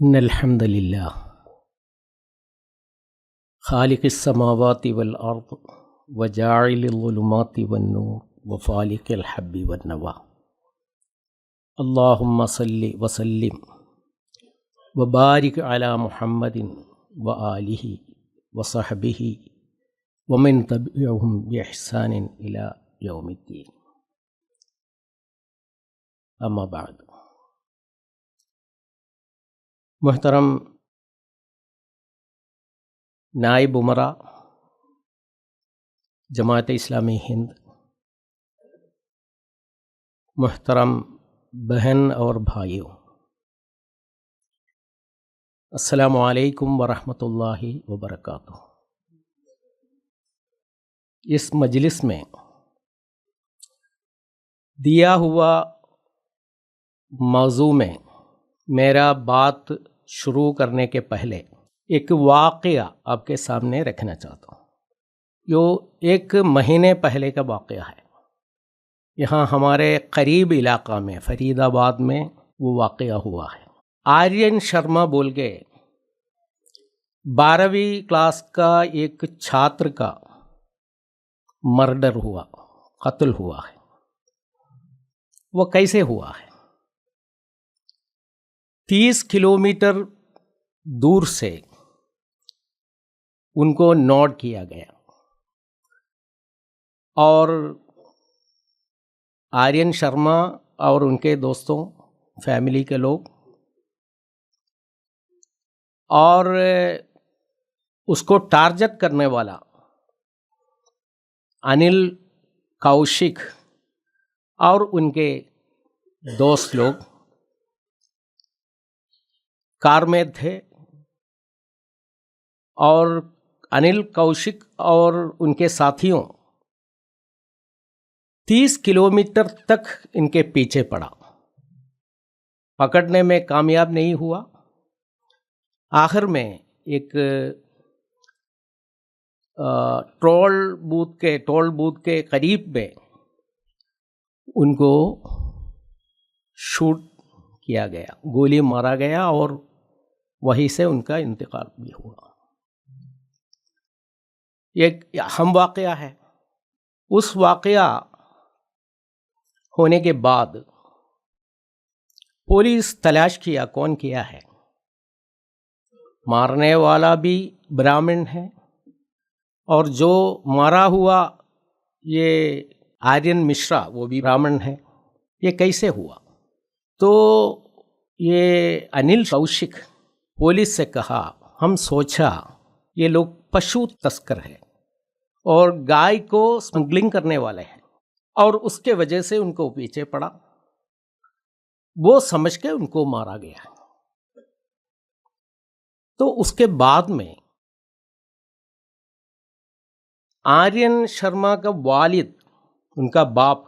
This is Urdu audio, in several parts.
ان الحمد للہ خالق السماوات والارض وجاعل الظلمات والنور وفالق الحب والنوى اللہم صلی وسلم وبارک علی محمد وآلہ وصحبہ ومن تبعہم بإحسان الی یوم الدین، اما بعد۔ محترم نائب امراء جماعت اسلامی ہند، محترم بہن اور بھائیوں، السلام علیکم ورحمۃ اللہ وبرکاتہ۔ اس مجلس میں دیا ہوا موضوع میں میرا بات شروع کرنے کے پہلے ایک واقعہ آپ کے سامنے رکھنا چاہتا ہوں، جو ایک مہینے پہلے کا واقعہ ہے۔ یہاں ہمارے قریب علاقہ میں فرید آباد میں وہ واقعہ ہوا ہے۔ آرین شرما بول کے 12ویں کلاس کا ایک چھاتر کا مرڈر ہوا، قتل ہوا ہے۔ وہ کیسے ہوا ہے؟ 30 کلومیٹر دور سے ان کو نوٹ کیا گیا اور آرین شرما اور ان کے دوستوں، فیملی کے لوگ، اور اس کو ٹارگٹ کرنے والا انل کوشک اور ان کے دوست لوگ کار میں تھے، اور انل کوشک اور ان کے ساتھیوں 30 کلومیٹر تک ان کے پیچھے پڑا، پکڑنے میں کامیاب نہیں ہوا۔ آخر میں ایک ٹول بوتھ کے قریب میں ان کو شوٹ کیا گیا، گولی مارا گیا، اور وہیں سے ان کا انتقال بھی ہوا۔ ایک اہم واقعہ ہے۔ اس واقعہ ہونے کے بعد پولیس تلاش کیا کون کیا ہے۔ مارنے والا بھی برہمن ہے، اور جو مارا ہوا یہ آرین مشرا وہ بھی برہمن ہے۔ یہ کیسے ہوا؟ تو یہ انل کوشک پولیس سے کہا، ہم سوچا یہ لوگ پشو تسکر ہیں اور گائے کو اسمگلنگ کرنے والے ہیں، اور اس کے وجہ سے ان کو پیچھے پڑا، وہ سمجھ کے ان کو مارا گیا۔ تو اس کے بعد میں آرین شرما کا والد، ان کا باپ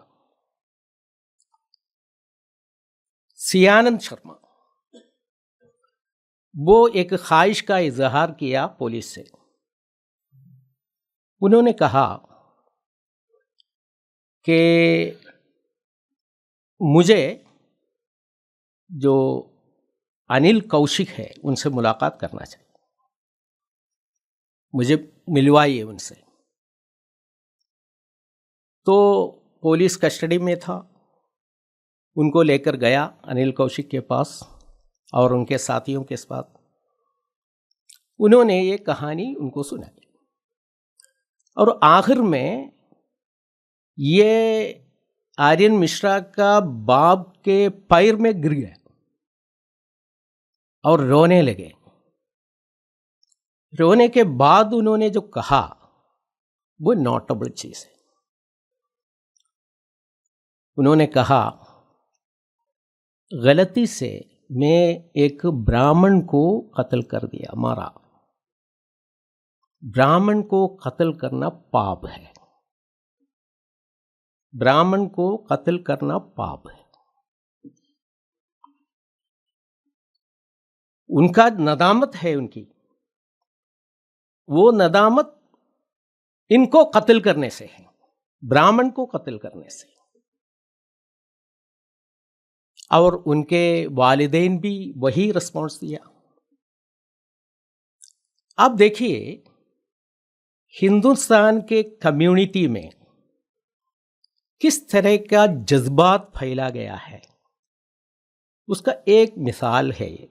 سیانند شرما، وہ ایک خواہش کا اظہار کیا پولیس سے۔ انہوں نے کہا کہ مجھے جو انل کوشک ہے ان سے ملاقات کرنا چاہیے، مجھے ملوائیے ان سے۔ تو پولیس کسٹڈی میں تھا، ان کو لے کر گیا انل کوشک کے پاس اور ان کے ساتھیوں کے ساتھ۔ انہوں نے یہ کہانی ان کو سنائی، اور آخر میں یہ آرین مشرا کا باپ کے پیر میں گر گیا اور رونے لگے۔ رونے کے بعد انہوں نے جو کہا وہ نوٹیبل چیز ہے۔ انہوں نے کہا، غلطی سے میں ایک برہمن کو قتل کر دیا، مارا۔ برہمن کو قتل کرنا پاپ ہے، برہمن کو قتل کرنا پاپ ہے۔ ان کا ندامت ہے، ان کی وہ ندامت ان کو قتل کرنے سے ہے، برہمن کو قتل کرنے سے۔ اور ان کے والدین بھی وہی رسپانس دیا۔ آپ دیکھیے ہندوستان کے کمیونٹی میں کس طرح کا جذبات پھیلا گیا ہے، اس کا ایک مثال ہے یہ۔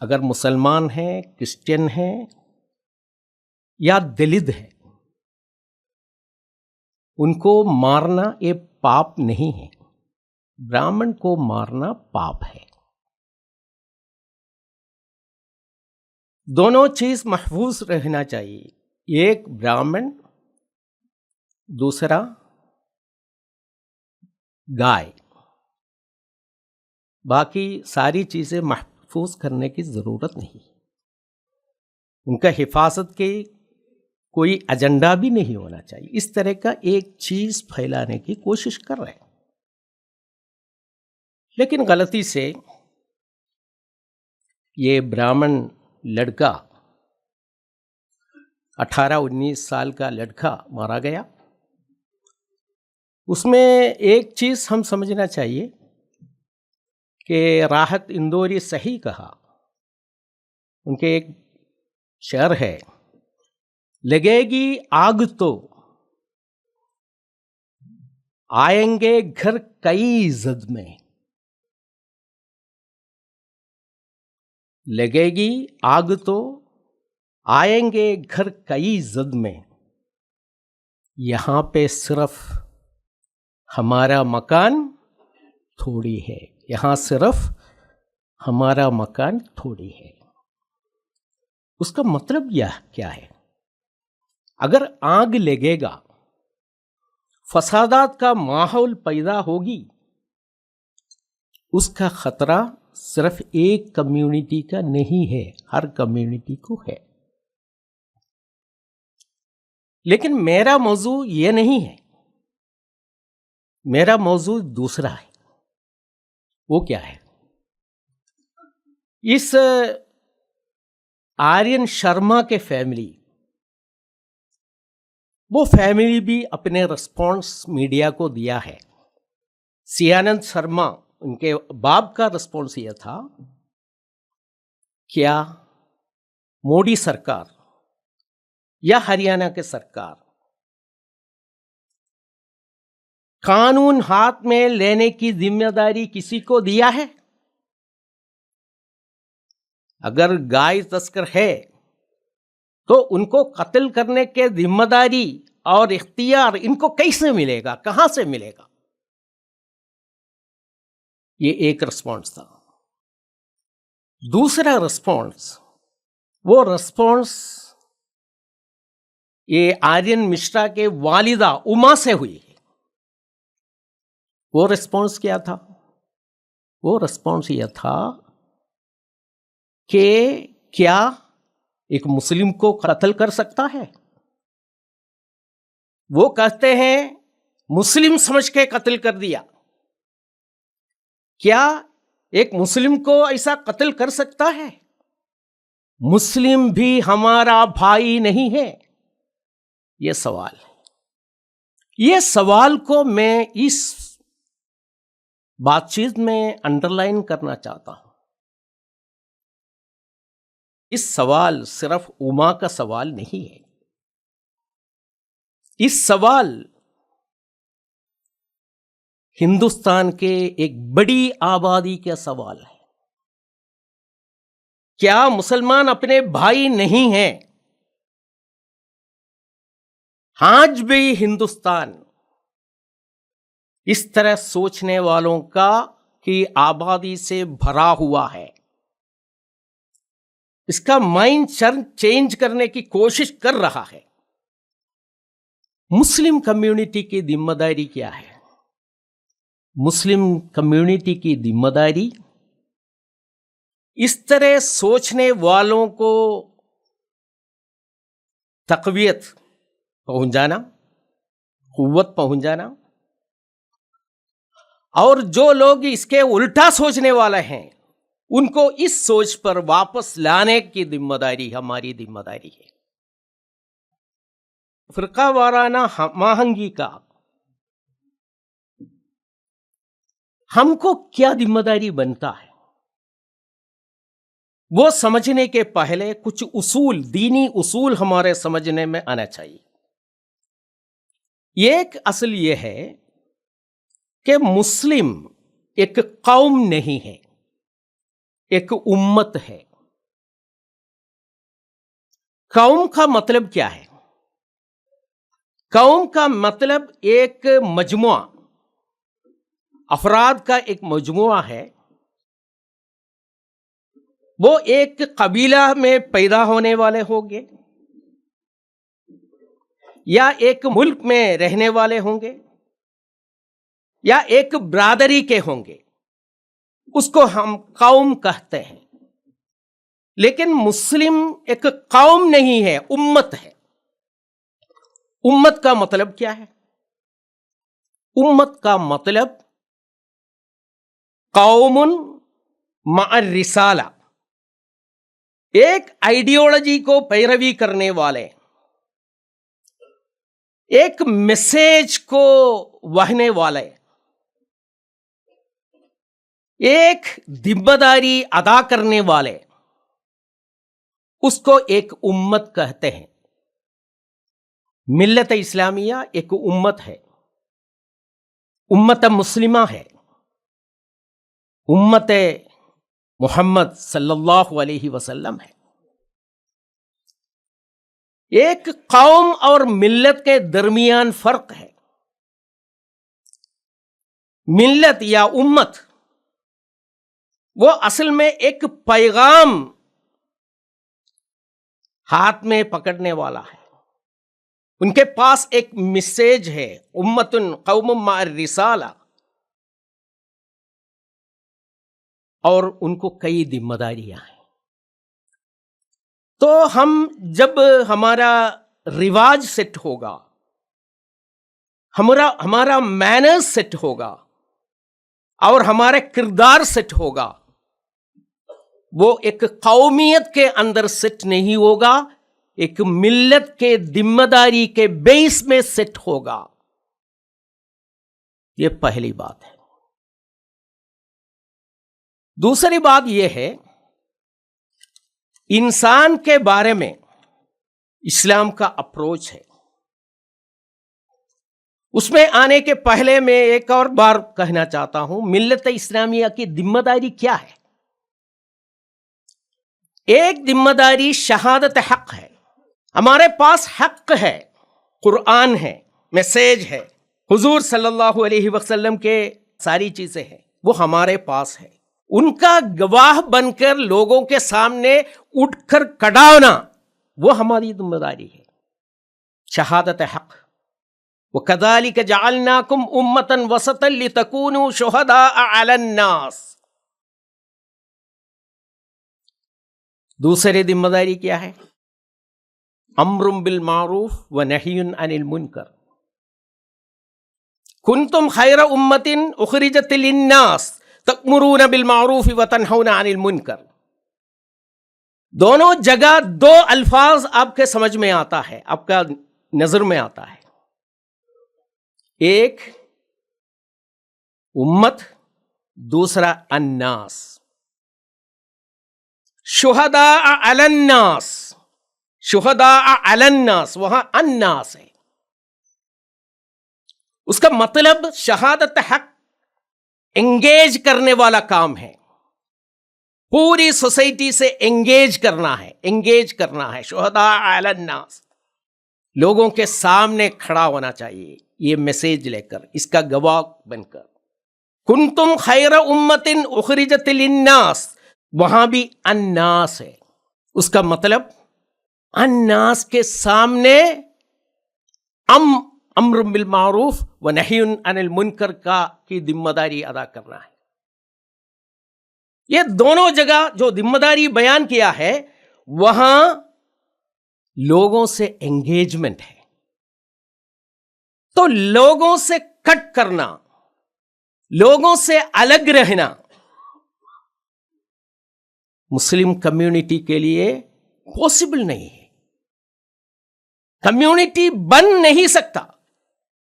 اگر مسلمان ہیں، کرسچن ہیں یا دلت ہیں، ان کو مارنا یہ پاپ نہیں ہے، برہمن کو مارنا پاپ ہے۔ دونوں چیز محفوظ رہنا چاہیے، ایک برہمن، دوسرا گائے۔ باقی ساری چیزیں محفوظ کرنے کی ضرورت نہیں، ان کا حفاظت کی کوئی ایجنڈا بھی نہیں ہونا چاہیے۔ اس طرح کا ایک چیز پھیلانے کی کوشش کر رہے ہیں، لیکن غلطی سے یہ برہمن لڑکا 18-19 سال کا لڑکا مارا گیا۔ اس میں ایک چیز ہم سمجھنا چاہیے کہ راحت اندوری صحیح کہا، ان کے ایک شعر ہے، لگے گی آگ تو آئیں گے گھر کئی زد میں، لگے گی آگ تو آئیں گے گھر کئی زد میں، یہاں پہ صرف ہمارا مکان تھوڑی ہے، یہاں صرف ہمارا مکان تھوڑی ہے۔ اس کا مطلب یہ کیا ہے؟ اگر آگ لگے گا، فسادات کا ماحول پیدا ہوگی، اس کا خطرہ صرف ایک کمیونٹی کا نہیں ہے، ہر کمیونٹی کو ہے۔ لیکن میرا موضوع یہ نہیں ہے، میرا موضوع دوسرا ہے۔ وہ کیا ہے؟ اس آرین شرما کے فیملی، وہ فیملی بھی اپنے رسپانس میڈیا کو دیا ہے۔ سیانند شرما، ان کے باپ کا رسپانس یہ تھا، کیا مودی سرکار یا ہریانہ کے سرکار قانون ہاتھ میں لینے کی ذمہ داری کسی کو دیا ہے؟ اگر گائے تسکر ہے تو ان کو قتل کرنے کے ذمہ داری اور اختیار ان کو کیسے ملے گا، کہاں سے ملے گا؟ یہ ایک رسپانس تھا۔ دوسرا رسپانس، وہ رسپانس یہ آرین مشرا کے والدہ اما سے ہوئی۔ وہ رسپانس کیا تھا؟ وہ رسپانس یہ تھا کہ کیا ایک مسلم کو قتل کر سکتا ہے؟ وہ کہتے ہیں مسلم سمجھ کے قتل کر دیا۔ کیا ایک مسلم کو ایسا قتل کر سکتا ہے؟ مسلم بھی ہمارا بھائی نہیں ہے؟ یہ سوال ہے۔ یہ سوال کو میں اس بات چیت میں انڈر لائن کرنا چاہتا ہوں۔ اس سوال صرف اما کا سوال نہیں ہے، اس سوال ہندوستان کے ایک بڑی آبادی کا سوال ہے۔ کیا مسلمان اپنے بھائی نہیں ہیں؟ آج بھی ہندوستان اس طرح سوچنے والوں کی آبادی سے بھرا ہوا ہے۔ اس کا مائنڈ چینج کرنے کی کوشش کر رہا ہے۔ مسلم کمیونٹی کی ذمہ داری کیا ہے؟ مسلم کمیونٹی کی ذمہ داری اس طرح سوچنے والوں کو تقویت پہنچانا، قوت پہنچانا، اور جو لوگ اس کے الٹا سوچنے والے ہیں ان کو اس سوچ پر واپس لانے کی ذمہ داری ہماری ذمہ داری ہے۔ فرقہ وارانہ ہم آہنگی کا ہم کو کیا ذمہ داری بنتا ہے؟ وہ سمجھنے کے پہلے کچھ اصول، دینی اصول ہمارے سمجھنے میں آنا چاہیے۔ ایک اصل یہ ہے کہ مسلم ایک قوم نہیں ہے، ایک امت ہے۔ قوم کا مطلب کیا ہے؟ قوم کا مطلب ایک مجموعہ، افراد کا ایک مجموعہ ہے۔ وہ ایک قبیلہ میں پیدا ہونے والے ہوں گے، یا ایک ملک میں رہنے والے ہوں گے، یا ایک برادری کے ہوں گے، اس کو ہم قوم کہتے ہیں۔ لیکن مسلم ایک قوم نہیں ہے، امت ہے۔ امت کا مطلب کیا ہے؟ امت کا مطلب قوم مع الرسالہ، ایک آئیڈیالوجی کو پیروی کرنے والے، ایک میسیج کو وہنے والے، ایک ذمہ داری ادا کرنے والے، اس کو ایک امت کہتے ہیں۔ ملت اسلامیہ ایک امت ہے، امت مسلمہ ہے، امت محمد صلی اللہ علیہ وسلم ہے۔ ایک قوم اور ملت کے درمیان فرق ہے۔ ملت یا امت وہ اصل میں ایک پیغام ہاتھ میں پکڑنے والا ہے، ان کے پاس ایک میسیج ہے۔ امت قوم مع الرسالہ، اور ان کو کئی ذمہ داریاں ہیں۔ تو ہم جب ہمارا رواج سیٹ ہوگا، ہمارا مینرز سیٹ ہوگا، اور ہمارا کردار سیٹ ہوگا، وہ ایک قومیت کے اندر سیٹ نہیں ہوگا، ایک ملت کے ذمہ داری کے بیس میں سیٹ ہوگا۔ یہ پہلی بات ہے۔ دوسری بات یہ ہے، انسان کے بارے میں اسلام کا اپروچ ہے۔ اس میں آنے کے پہلے میں ایک اور بار کہنا چاہتا ہوں، ملت اسلامیہ کی ذمہ داری کیا ہے؟ ایک ذمہ داری شہادت حق ہے۔ ہمارے پاس حق ہے، قرآن ہے، میسیج ہے، حضور صلی اللہ علیہ وسلم کے ساری چیزیں ہیں، وہ ہمارے پاس ہے۔ ان کا گواہ بن کر لوگوں کے سامنے اٹھ کر کھڑا ہونا، وہ ہماری ذمہ داری ہے، شہادت حق۔ وَكَذَلِكَ جَعَلْنَاكُمْ أُمَّةً وَسَطًا لِتَكُونُوا شُهَدَاءَ عَلَى النَّاسِ۔ دوسری ذمہ داری کیا ہے؟ امر بالمعروف ونہی عن المنکر۔ کنتم خیر امۃ اخرجت للناس تأمرون بالمعروف وتنہون عن المنکر۔ دونوں جگہ دو الفاظ آپ کے سمجھ میں آتا ہے، آپ کا نظر میں آتا ہے۔ ایک امت، دوسرا الناس۔ شہداء علی الناس، شہداء علی الناس، وہاں الناس ہے۔ اس کا مطلب شہادت حق انگیج کرنے والا کام ہے، پوری سوسائٹی سے انگیج کرنا ہے، شہداء علی الناس، لوگوں کے سامنے کھڑا ہونا چاہیے یہ میسیج لے کر، اس کا گواہ بن کر۔ کنتم خیر امۃ اخرجت للناس، وہاں بھی الناس ہے۔ اس کا مطلب الناس کے سامنے امر بالمعروف و نہی عن المنکر کی ذمہ داری ادا کرنا ہے۔ یہ دونوں جگہ جو ذمہ داری بیان کیا ہے، وہاں لوگوں سے انگیجمنٹ ہے۔ تو لوگوں سے کٹ کرنا، لوگوں سے الگ رہنا مسلم کمیونٹی کے لیے پاسبل نہیں ہے۔ کمیونٹی بن نہیں سکتا،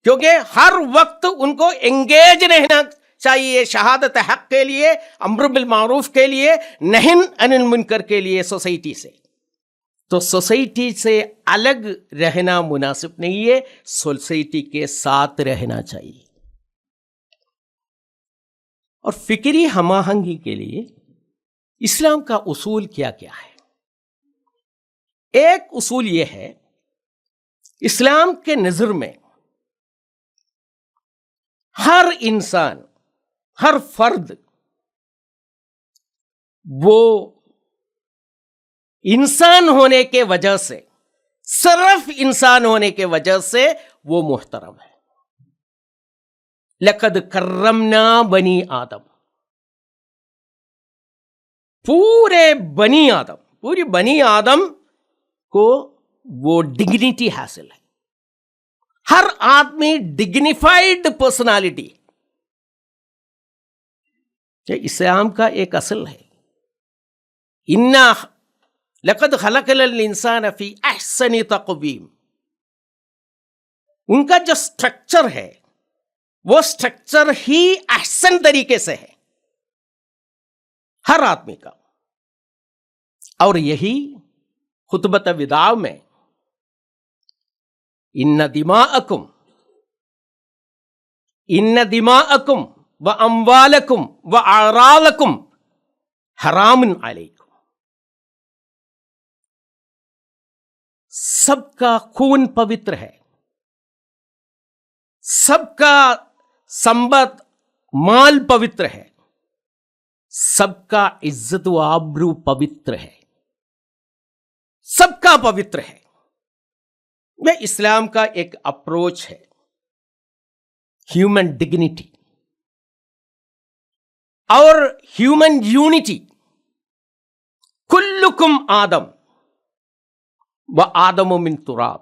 کیونکہ ہر وقت ان کو انگیج رہنا چاہیے شہادت حق کے لیے، امر بالمعروف کے لیے، نہی عن المنکر کے لیے سوسائٹی سے. تو سوسائٹی سے الگ رہنا مناسب نہیں ہے، سوسائٹی کے ساتھ رہنا چاہیے. اور فکری ہم آہنگی کے لیے اسلام کا اصول کیا کیا ہے؟ ایک اصول یہ ہے، اسلام کے نظر میں ہر انسان، ہر فرد وہ انسان ہونے کے وجہ سے، صرف انسان ہونے کے وجہ سے وہ محترم ہے. لقد کرمنا بنی آدم، پوری بنی آدم کو وہ ڈگنیٹی حاصل ہے. ہر آدمی ڈگنیفائڈ پرسنالٹی. یہ اسلام کا ایک اصل ہے. انا لقد خلقنا الانسان فی احسن تقویم. ان کا جو سٹرکچر ہے وہ سٹرکچر ہی احسن طریقے سے ہے ہر آدمی کا. اور یہی خطبۃ وداع میں ان دماءکم و اموالکم و اعراضکم حرام علیکم. سب کا خون پوتر ہے، سب کا سمبت مال پوتر ہے، سب کا عزت و آبرو پوتر ہے، سب کا پوتر ہے. میں اسلام کا ایک اپروچ ہے ہیومن ڈگنیٹی اور ہیومن یونٹی. کلکم آدم و آدم من تراب.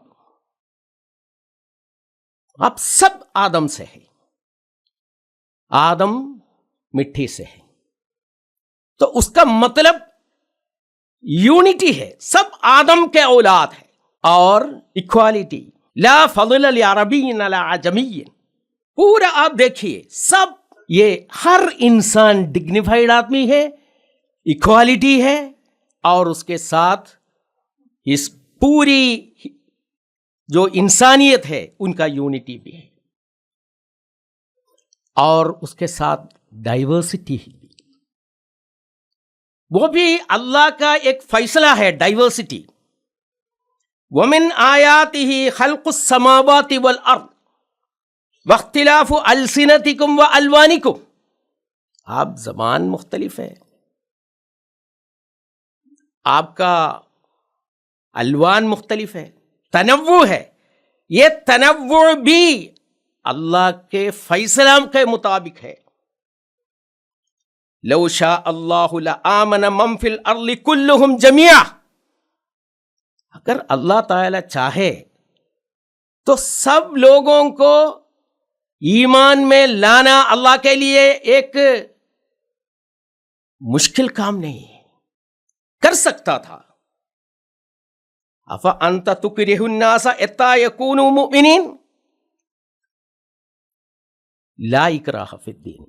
آپ سب آدم سے ہیں، آدم مٹی سے ہے. تو اس کا مطلب یونٹی ہے، سب آدم کے اولاد ہے. اور ایکوالٹی، لا فضل لعربی علی عجمی. پورا آپ دیکھیے، سب یہ ہر انسان ڈگنیفائڈ آدمی ہے، ایکوالٹی ہے، اور اس کے ساتھ اس پوری جو انسانیت ہے ان کا یونٹی بھی ہے، اور اس کے ساتھ ڈائیورسٹی بھی. وہ بھی اللہ کا ایک فیصلہ ہے، ڈائیورسٹی. وَمِنْ آيَاتِهِ خَلْقُ السَّمَاوَاتِ وَالْأَرْضِ وَاخْتِلَافُ أَلْسِنَتِكُمْ وَأَلْوَانِكُمْ. آپ زبان مختلف ہے، آپ کا الوان مختلف ہے، تنوع ہے. یہ تنوع بھی اللہ کے فیصلہ کے مطابق ہے. لو شاء اللہ لآمن من فی الارض کلہم جمیعا. اگر اللہ تعالی چاہے تو سب لوگوں کو ایمان میں لانا اللہ کے لیے ایک مشکل کام نہیں ہے، کر سکتا تھا. افانت تکرہ الناس حتی یکونوا مؤمنین. لا اکراہ فی الدین.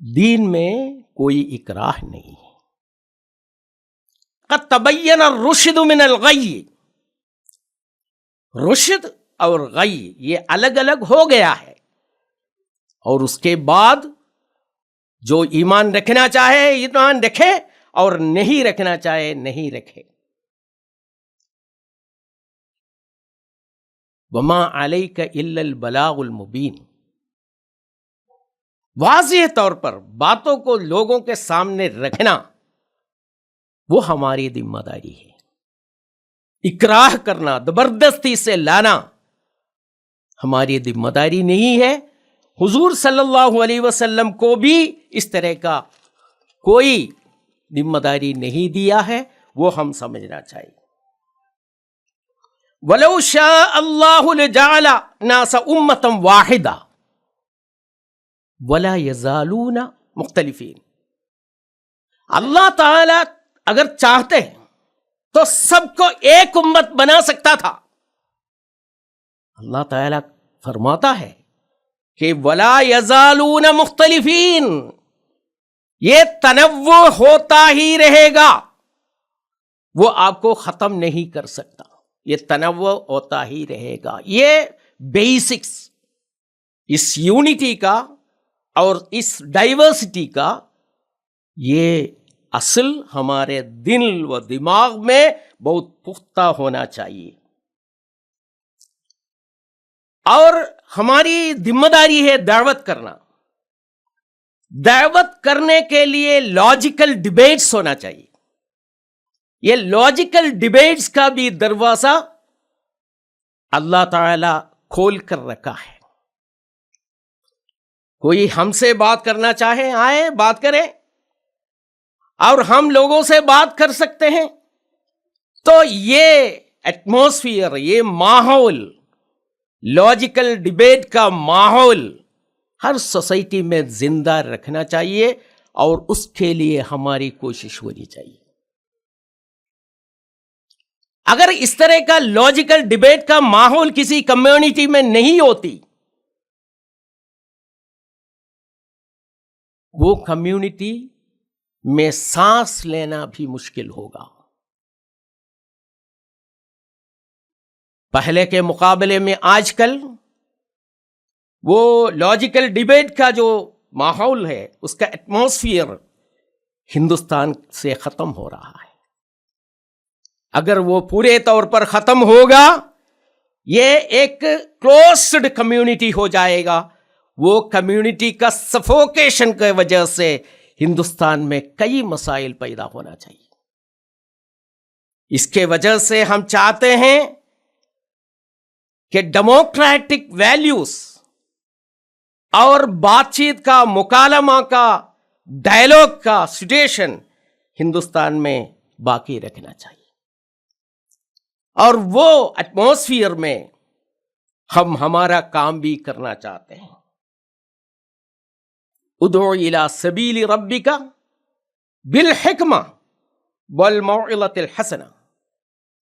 دین میں کوئی اکراہ نہیں ہے. قد تبین الرشد من الغی. رشد اور غی یہ الگ الگ ہو گیا ہے، اور اس کے بعد جو ایمان رکھنا چاہے ایمان رکھے، اور نہیں رکھنا چاہے نہیں رکھے. وما علیک الا البلاغ المبین. واضح طور پر باتوں کو لوگوں کے سامنے رکھنا وہ ہماری ذمہ داری ہے. اکراہ کرنا، زبردستی سے لانا ہماری ذمہ داری نہیں ہے. حضور صلی اللہ علیہ وسلم کو بھی اس طرح کا کوئی ذمہ داری نہیں دیا ہے، وہ ہم سمجھنا چاہیے. وَلَوْ شَاءَ اللَّهُ لَجَعَلَ النَّاسَ أُمَّةً وَاحِدَةً وَلَا يَزَالُونَ مُخْتَلِفِينَ. اللہ تعالی اگر چاہتے تو سب کو ایک امت بنا سکتا تھا. اللہ تعالی فرماتا ہے کہ ولا یزالون مختلفین، یہ تنوع ہوتا ہی رہے گا، وہ آپ کو ختم نہیں کر سکتا، یہ تنوع ہوتا ہی رہے گا۔ یہ بیسکس اس یونٹی کا اور اس ڈائیورسٹی کا، یہ اصل ہمارے دل و دماغ میں بہت پختہ ہونا چاہیے۔ اور ہماری ذمہ داری ہے دعوت کرنا۔ دعوت کرنے کے لیے لاجیکل ڈیبیٹس ہونا چاہیے۔ یہ لاجیکل ڈیبیٹس کا بھی دروازہ اللہ تعالی کھول کر رکھا ہے۔ کوئی ہم سے بات کرنا چاہے آئے بات کریں، اور ہم لوگوں سے بات کر سکتے ہیں۔ تو یہ ایٹماسفیئر، یہ ماحول، لاجیکل ڈیبیٹ کا ماحول ہر سوسائٹی میں زندہ رکھنا چاہیے، اور اس کے لیے ہماری کوشش ہونی چاہیے۔ اگر اس طرح کا لاجیکل ڈیبیٹ کا ماحول کسی کمیونٹی میں نہیں ہوتی، وہ کمیونٹی میں سانس لینا بھی مشکل ہوگا۔ پہلے کے مقابلے میں آج کل وہ لاجیکل ڈیبیٹ کا جو ماحول ہے، اس کا ایٹماسفیئر ہندوستان سے ختم ہو رہا ہے۔ اگر وہ پورے طور پر ختم ہوگا، یہ ایک کلوزڈ کمیونٹی ہو جائے گا۔ وہ کمیونٹی کا سفوکیشن کی وجہ سے ہندوستان میں کئی مسائل پیدا ہونا چاہیے۔ اس کے وجہ سے ہم چاہتے ہیں کہ ڈیموکریٹک ویلیوز اور بات چیت کا، مکالمہ کا، ڈائیلاگ کا سچویشن ہندوستان میں باقی رکھنا چاہیے، اور وہ ایٹماسفیئر میں ہم ہمارا کام بھی کرنا چاہتے ہیں۔ ادعو الی سبیل ربک بالحکمہ والموعظۃ الحسنہ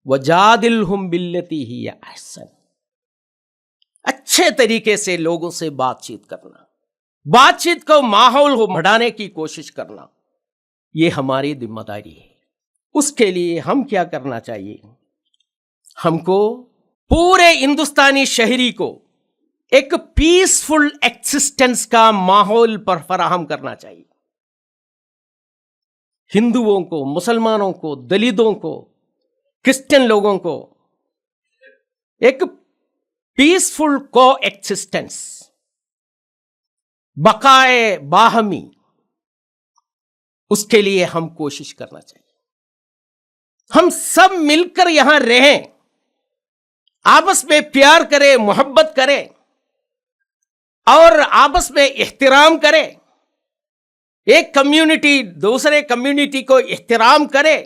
وجادلہم باللتی ہی احسن۔ اچھے طریقے سے لوگوں سے بات چیت کرنا، بات چیت کو ماحول کو بڑھانے کی کوشش کرنا، یہ ہماری ذمہ داری ہے۔ اس کے لیے ہم کیا کرنا چاہیے؟ ہم کو پورے ہندوستانی شہری کو ایک پیسفل ایکسسٹنس کا ماحول پر فراہم کرنا چاہیے۔ ہندوؤں کو، مسلمانوں کو، دلتوں کو، کرسچن لوگوں کو ایک پیسفل کو ایکسسٹنس، بقائے باہمی، اس کے لیے ہم کوشش کرنا چاہیے۔ ہم سب مل کر یہاں رہیں، آپس میں پیار کریں، محبت کریں، اور آپس میں احترام کریں۔ ایک کمیونٹی دوسرے کمیونٹی کو احترام کرے،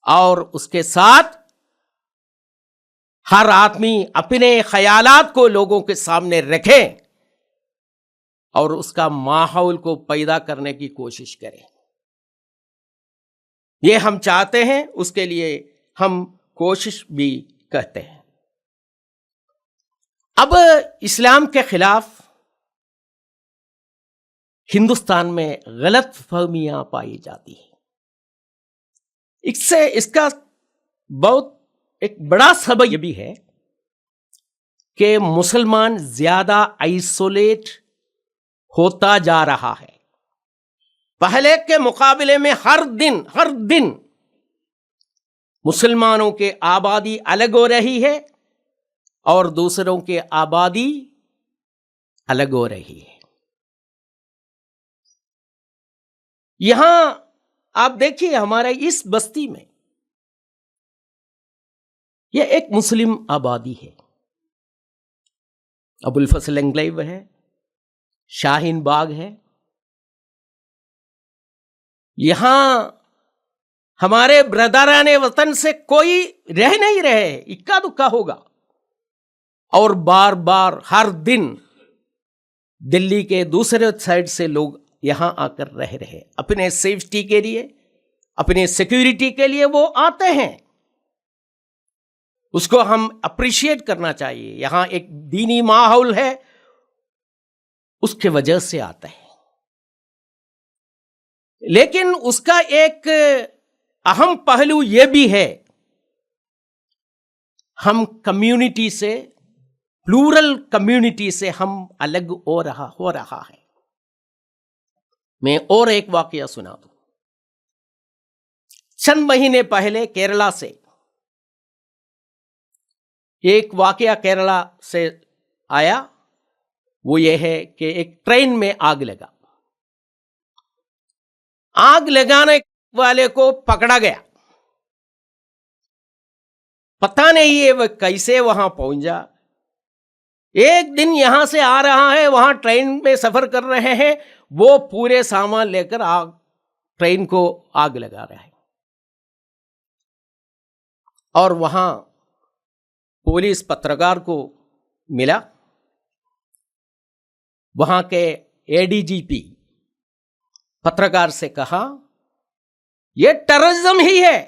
اور اس کے ساتھ ہر آدمی اپنے خیالات کو لوگوں کے سامنے رکھے اور اس کا ماحول کو پیدا کرنے کی کوشش کرے۔ یہ ہم چاہتے ہیں، اس کے لیے ہم کوشش بھی کرتے ہیں۔ اب اسلام کے خلاف ہندوستان میں غلط فہمیاں پائی جاتی ہیں۔ اس کا بہت ایک بڑا سبب یہ بھی ہے کہ مسلمان زیادہ آئسولیٹ ہوتا جا رہا ہے۔ پہلے کے مقابلے میں ہر دن مسلمانوں کی آبادی الگ ہو رہی ہے اور دوسروں کی آبادی الگ ہو رہی ہے۔ یہاں آپ دیکھیے ہمارے اس بستی میں یہ ایک مسلم آبادی ہے، ابو الفضل انکلیو ہے، شاہین باغ ہے۔ یہاں ہمارے برادران وطن سے کوئی رہ نہیں رہے، اکا دکا ہوگا، اور بار بار ہر دن دلی کے دوسرے سائڈ سے لوگ یہاں آ کر رہ رہے، اپنے سیفٹی کے لیے، اپنے سیکیورٹی کے لیے وہ آتے ہیں۔ اس کو ہم اپریشیٹ کرنا چاہیے. یہاں ایک دینی ماحول ہے، اس کی وجہ سے آتا ہے. لیکن اس کا ایک اہم پہلو یہ بھی ہے، ہم کمیونٹی سے، پلورل کمیونٹی سے ہم الگ ہو رہا ہے. میں اور ایک واقعہ سنا دوں. چند مہینے پہلے کیرلا سے ایک واقعہ کیرلا سے آیا. وہ یہ ہے کہ ایک ٹرین میں آگ لگا. آگ لگانے والے کو پکڑا گیا. پتہ نہیں ہے وہ کیسے وہاں پہنچا. ایک دن یہاں سے آ رہا ہے، وہاں ٹرین میں سفر کر رہے ہیں، وہ پورے سامان لے کر ٹرین کو آگ لگا رہا ہے. اور وہاں پولیس پترکار کو ملا. وہاں کے ADGP پترکار سے کہا یہ ٹیررزم ہی ہے،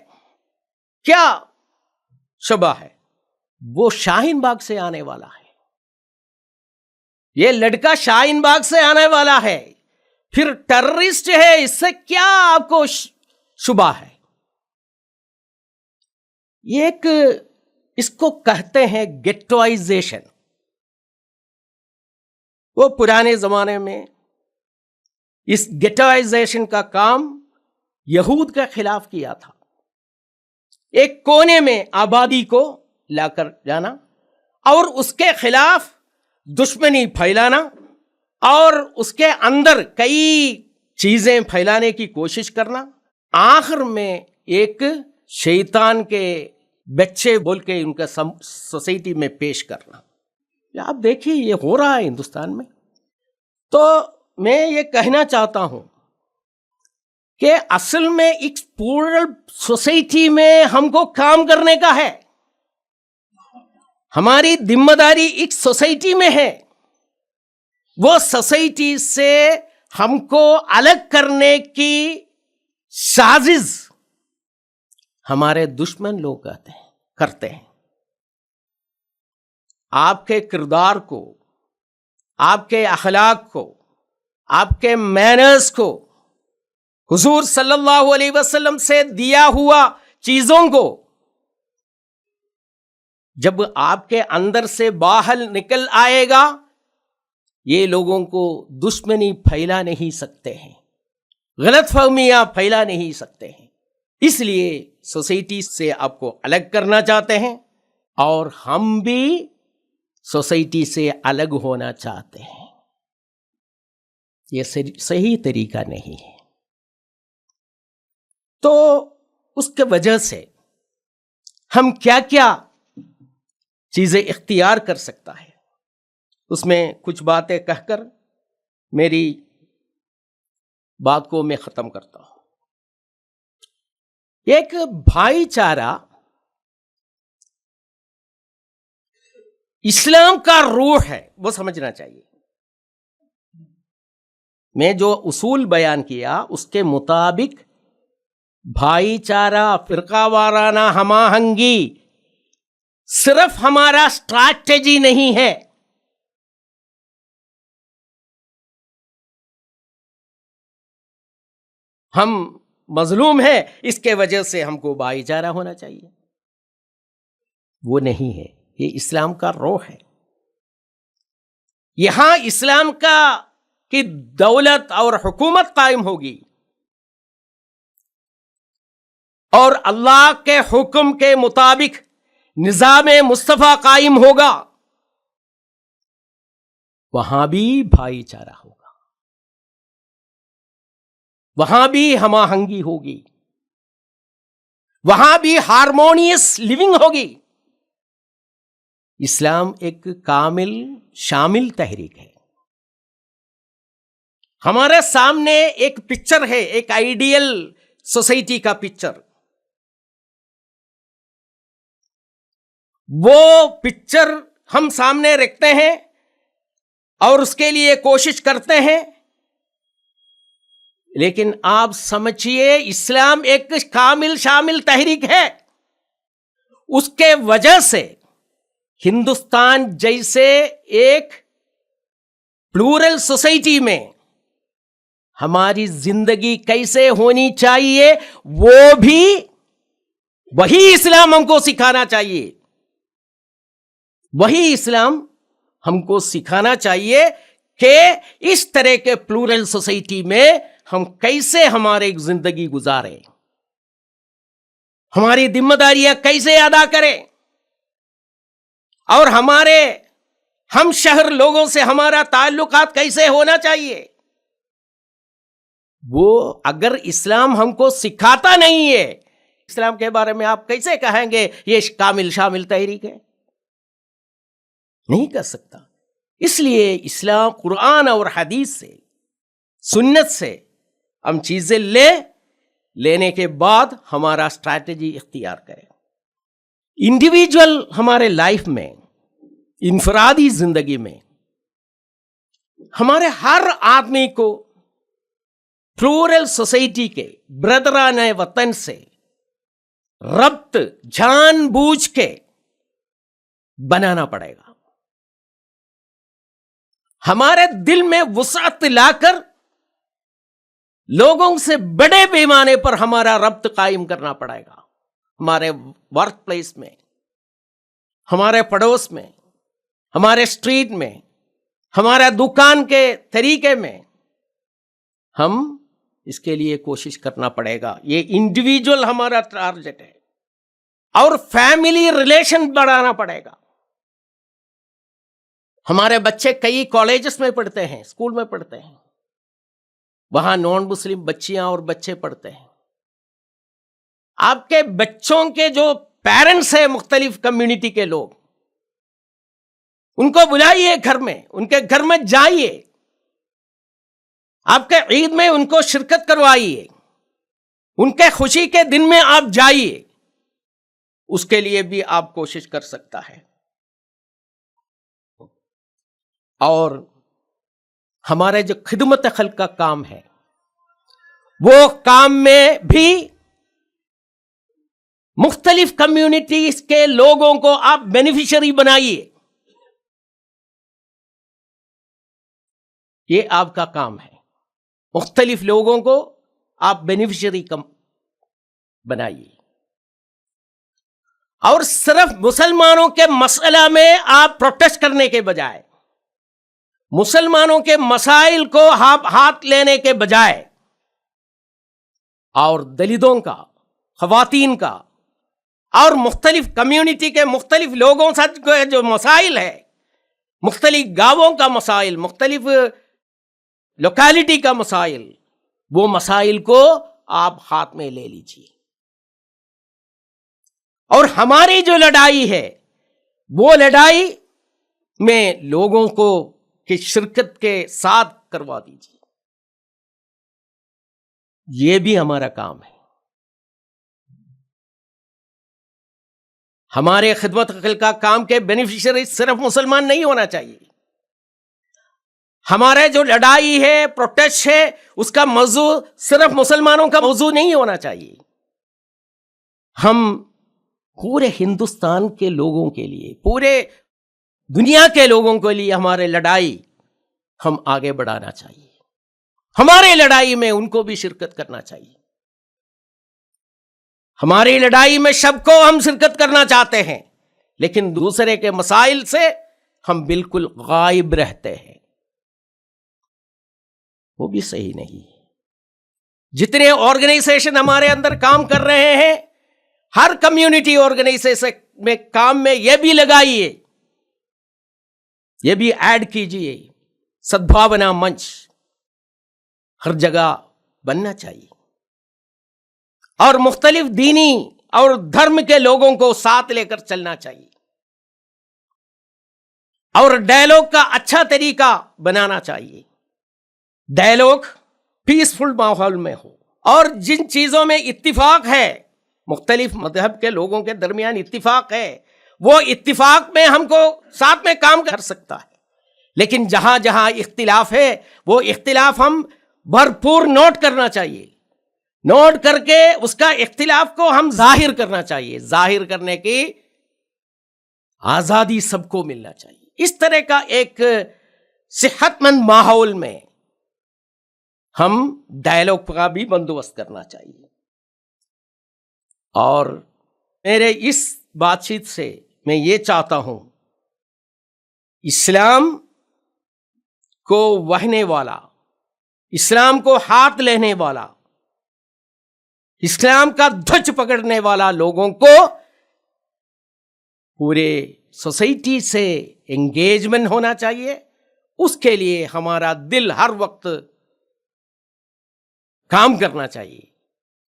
کیا شبہ ہے؟ وہ شاہین باغ سے آنے والا ہے، یہ لڑکا شاہین باغ سے آنے والا ہے، پھر ٹیررسٹ ہے، اس سے کیا آپ کو شبہ ہے؟ ایک اس کو کہتے ہیں گیٹوائزیشن. وہ پرانے زمانے میں اس گیٹوائزیشن کا کام یہود کے خلاف کیا تھا. ایک کونے میں آبادی کو لا کر جانا اور اس کے خلاف دشمنی پھیلانا اور اس کے اندر کئی چیزیں پھیلانے کی کوشش کرنا. آخر میں ایک شیطان کے بچے بول کے ان کا سوسائٹی میں پیش کرنا. آپ دیکھیے یہ ہو رہا ہے ہندوستان میں. تو میں یہ کہنا چاہتا ہوں کہ اصل میں ایک پورل سوسائٹی میں ہم کو کام کرنے کا ہے. ہماری ذمہ داری ایک سوسائٹی میں ہے. وہ سوسائٹی سے ہم کو الگ کرنے کی سازش ہمارے دشمن لوگ کرتے ہیں. آپ کے کردار کو، آپ کے اخلاق کو، آپ کے مینرز کو، حضور صلی اللہ علیہ وسلم سے دیا ہوا چیزوں کو جب آپ کے اندر سے باہر نکل آئے گا، یہ لوگوں کو دشمنی پھیلا نہیں سکتے ہیں، غلط فہمیاں پھیلا نہیں سکتے ہیں. اس لیے سوسائٹی سے آپ کو الگ کرنا چاہتے ہیں اور ہم بھی سوسائٹی سے الگ ہونا چاہتے ہیں. یہ صحیح طریقہ نہیں ہے. تو اس کے وجہ سے ہم کیا کیا چیزیں اختیار کر سکتا ہے، اس میں کچھ باتیں کہہ کر میری بات کو میں ختم کرتا ہوں. ایک بھائی چارہ اسلام کا روح ہے، وہ سمجھنا چاہیے. میں جو اصول بیان کیا اس کے مطابق بھائی چارہ، فرقہ وارانہ ہم آہنگی صرف ہمارا اسٹریٹجی نہیں ہے. ہم مظلوم ہیں، اس کے وجہ سے ہم کو بھائی چارہ ہونا چاہیے، وہ نہیں ہے. یہ اسلام کا روح ہے. یہاں اسلام کی دولت اور حکومت قائم ہوگی اور اللہ کے حکم کے مطابق نظام مصطفیٰ قائم ہوگا، وہاں بھی بھائی چارہ ہوگا، وہاں بھی ہم آہنگی ہوگی، وہاں بھی ہارمونیس لیونگ ہوگی. اسلام ایک کامل شامل تحریک ہے. ہمارے سامنے ایک پکچر ہے، ایک آئیڈیل سوسائٹی کا پکچر. وہ پکچر ہم سامنے رکھتے ہیں اور اس کے لیے کوشش کرتے ہیں، لیکن آپ سمجھیے اسلام ایک کامل شامل تحریک ہے. اس کے وجہ سے ہندوستان جیسے ایک پلورل سوسائٹی میں ہماری زندگی کیسے ہونی چاہیے وہ بھی وہی اسلام ہم کو سکھانا چاہیے. وہی اسلام ہم کو سکھانا چاہیے کہ اس طرح کے پلورل سوسائٹی میں ہم کیسے ہماری زندگی گزاریں, ہماری ذمہ داریاں کیسے ادا کریں, اور ہمارے ہم شہر لوگوں سے ہمارا تعلقات کیسے ہونا چاہیے. وہ اگر اسلام ہم کو سکھاتا نہیں ہے, اسلام کے بارے میں آپ کیسے کہیں گے یہ کامل شامل تحریک ہے؟ نہیں کر سکتا. اس لیے اسلام قرآن اور حدیث سے, سنت سے ہم چیزیں لینے کے بعد ہمارا اسٹریٹجی اختیار کریں. انڈیویجول ہمارے لائف میں, انفرادی زندگی میں ہمارے ہر آدمی کو پلورل سوسائٹی کے برادران وطن سے ربط جان بوجھ کے بنانا پڑے گا. ہمارے دل میں وسعت لا کر لوگوں سے بڑے پیمانے پر ہمارا ربط قائم کرنا پڑے گا. ہمارے ورک پلیس میں, ہمارے پڑوس میں, ہمارے اسٹریٹ میں, ہمارا دکان کے طریقے میں ہم اس کے لیے کوشش کرنا پڑے گا. یہ انڈیویجول ہمارا ٹارگٹ ہے. اور فیملی ریلیشن بڑھانا پڑے گا. ہمارے بچے کئی کالجز میں پڑھتے ہیں, اسکول میں پڑھتے ہیں, وہاں نان مسلم بچیاں اور بچے پڑھتے ہیں. آپ کے بچوں کے جو پیرنٹس ہیں مختلف کمیونٹی کے لوگ, ان کو بلائیے گھر میں, ان کے گھر میں جائیے, آپ کے عید میں ان کو شرکت کروائیے, ان کے خوشی کے دن میں آپ جائیے. اس کے لیے بھی آپ کوشش کر سکتا ہے. اور ہمارے جو خدمت خلق کا کام ہے, وہ کام میں بھی مختلف کمیونٹیز کے لوگوں کو آپ بینیفیشری بنائیے. یہ آپ کا کام ہے. مختلف لوگوں کو آپ بینیفیشری بنائیے. اور صرف مسلمانوں کے مسئلہ میں آپ پروٹیسٹ کرنے کے بجائے, مسلمانوں کے مسائل کو ہاتھ لینے کے بجائے, اور دلتوں کا, خواتین کا, اور مختلف کمیونٹی کے مختلف لوگوں سے جو مسائل ہے, مختلف گاؤں کا مسائل, مختلف لوکیلٹی کا مسائل, وہ مسائل کو آپ ہاتھ میں لے لیجیے. اور ہماری جو لڑائی ہے, وہ لڑائی میں لوگوں کو کی شرکت کے ساتھ کروا دیجیے. یہ بھی ہمارا کام ہے. ہمارے خدمت خلق کا کام کے بینیفیشری صرف مسلمان نہیں ہونا چاہیے. ہمارے جو لڑائی ہے, پروٹیسٹ ہے, اس کا موضوع صرف مسلمانوں کا موضوع نہیں ہونا چاہیے. ہم پورے ہندوستان کے لوگوں کے لیے, پورے دنیا کے لوگوں کے لیے ہمارے لڑائی ہم آگے بڑھانا چاہیے. ہمارے لڑائی میں ان کو بھی شرکت کرنا چاہیے. ہماری لڑائی میں سب کو ہم شرکت کرنا چاہتے ہیں, لیکن دوسرے کے مسائل سے ہم بالکل غائب رہتے ہیں. وہ بھی صحیح نہیں. جتنے آرگنائزیشن ہمارے اندر کام کر رہے ہیں, ہر کمیونٹی آرگنائزیشن میں کام میں یہ بھی لگائیے, یہ بھی ایڈ کیجئے, سدبھاونا منچ ہر جگہ بننا چاہیے. اور مختلف دینی اور دھرم کے لوگوں کو ساتھ لے کر چلنا چاہیے. اور ڈائیلاگ کا اچھا طریقہ بنانا چاہیے. ڈائیلاگ پیسفل ماحول میں ہو, اور جن چیزوں میں اتفاق ہے, مختلف مذہب کے لوگوں کے درمیان اتفاق ہے, وہ اتفاق میں ہم کو ساتھ میں کام کر سکتا ہے. لیکن جہاں جہاں اختلاف ہے, وہ اختلاف ہم بھرپور نوٹ کرنا چاہیے, نوٹ کر کے اس کا اختلاف کو ہم ظاہر کرنا چاہیے. ظاہر کرنے کی آزادی سب کو ملنا چاہیے. اس طرح کا ایک صحت مند ماحول میں ہم ڈائلاگ کا بھی بندوبست کرنا چاہیے. اور میرے اس بات چیت سے میں یہ چاہتا ہوں، اسلام کو وہنے والا، اسلام کو ہاتھ لینے والا، اسلام کا دھوج پکڑنے والا لوگوں کو پورے سوسائٹی سے انگیجمنٹ ہونا چاہیے. اس کے لیے ہمارا دل ہر وقت کام کرنا چاہیے.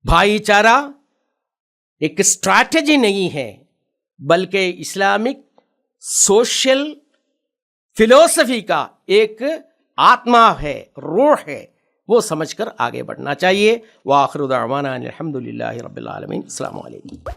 بھائی چارہ ایک اسٹریٹجی نہیں ہے، بلکہ اسلامک سوشل فلسفی کا ایک آتما ہے، روح ہے. وہ سمجھ کر آگے بڑھنا چاہیے. وآخر دعوانا ان الحمد للہ رب العالمین. السلام علیکم.